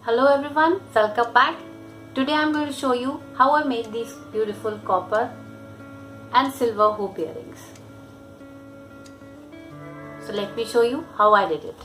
Hello everyone, welcome back. Today I am going to show you how I made these beautiful copper and silver hoop earrings. So let me show you how I did it.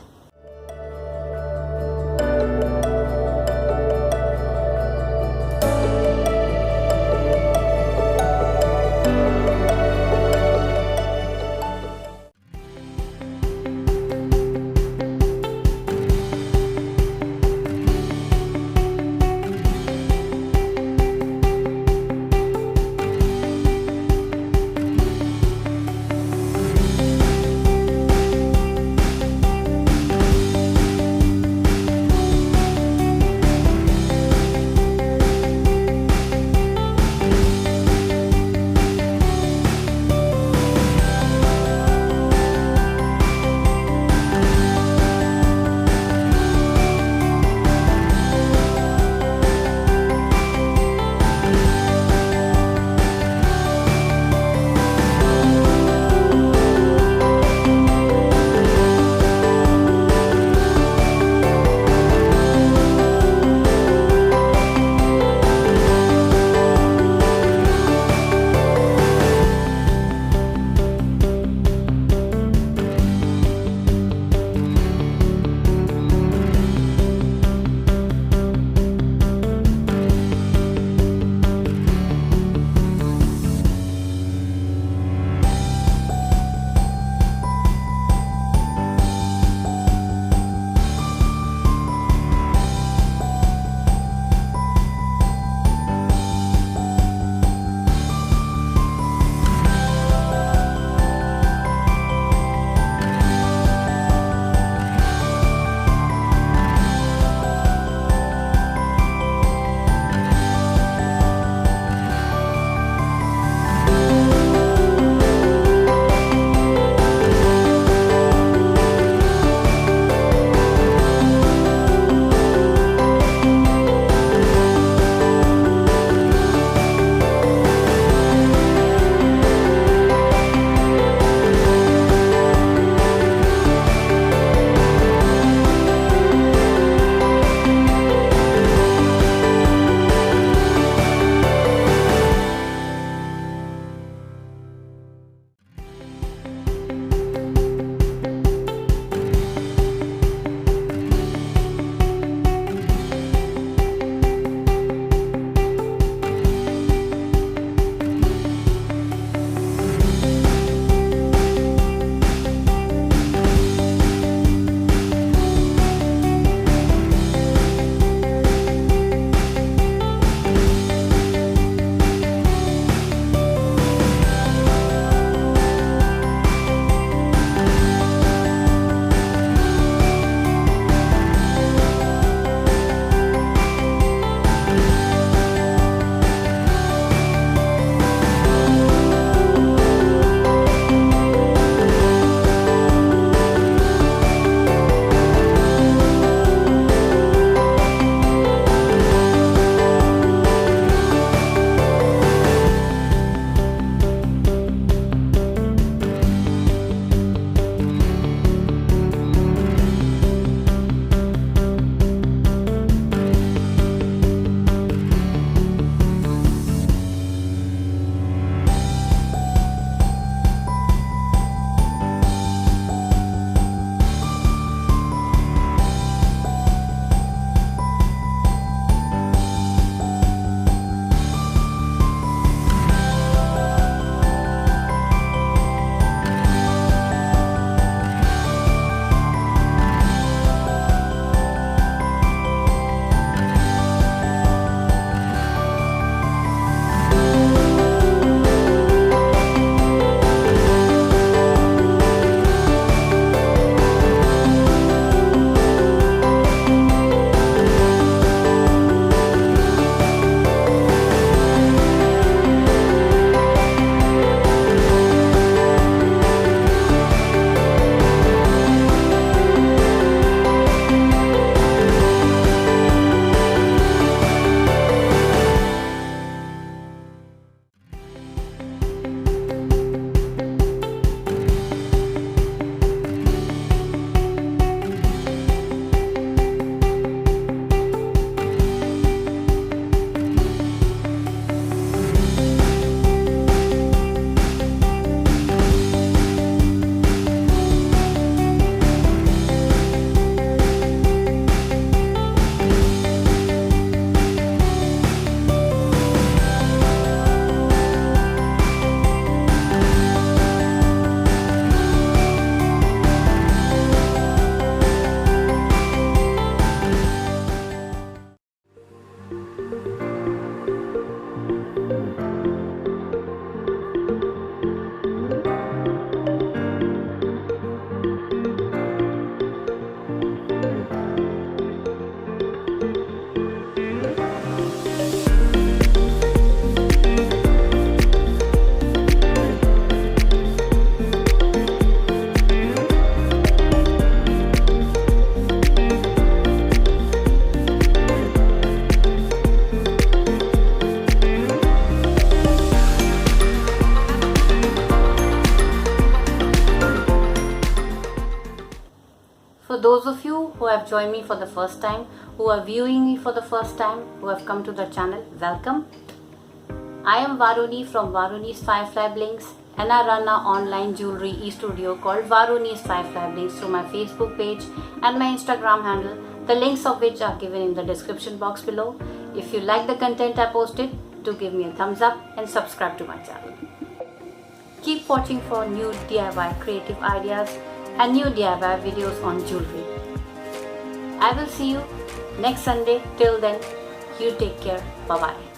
For those of you who have joined me for the first time, who are viewing me for the first time, who have come to the channel, welcome. I am Varuni from Varuni's Firefly Blinks, and I run an online jewelry e-studio called Varuni's Firefly Blinks through my Facebook page and my Instagram handle, the links of which are given in the description box below. If you like the content I posted, do give me a thumbs up and subscribe to my channel. Keep watching for new DIY creative ideas and new DIY videos on jewelry. I will see you next Sunday. Till then, you take care. Bye-bye.